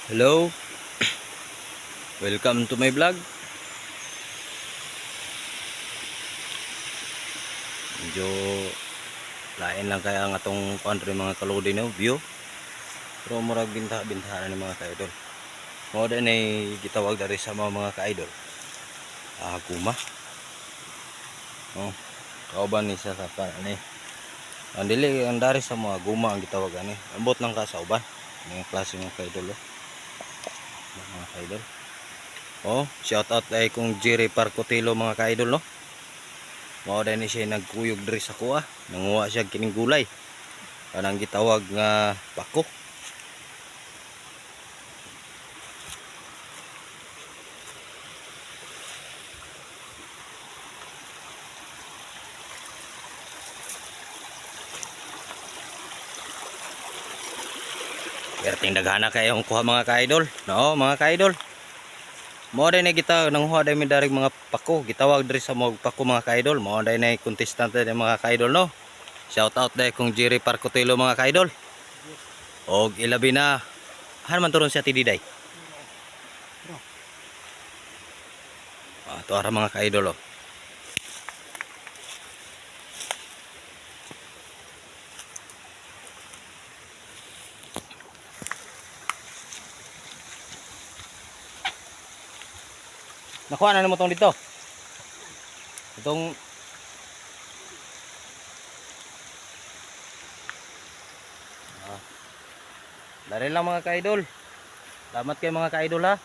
Hello, welcome to my vlog. Medyo lain lang kaya ang atong country mga kalodi no view. Pero murag binta-bintahan ni mga ka-idol. Mao din ay gitawag dari sa mga ka-idol. Guma. Oh, kauban ni sa ni. Ang dili ang dari sa mga guma ang gitawag ani. Ambot lang ka sa uban. Mga klase mga ka-idol. Mga ka-idol. Oh, shout out kay kung Jerry Parcotelo mga ka-idol no. Mao din siya nagkuyog diri sa kuha. Nanguha siya kining gulay. Kanang gitawag nga pako. Perting daghana kayo ang kuha mga ka-idol. No, mga ka-idol. Mao din na kita nanguha din mi darig mga pako. Gitawag diri sa mga pako mga ka-idol. Mao din na contestant din mga ka-idol no. Shout out dai kung Jerry Parcotelo mga ka-idol. Og ilabi na han man turon siya tididay. To ara mga ka-idol oh. Nakuha na mo tong dito. Itong dari lang mga ka-idol. Salamat kayo mga ka-idol ha.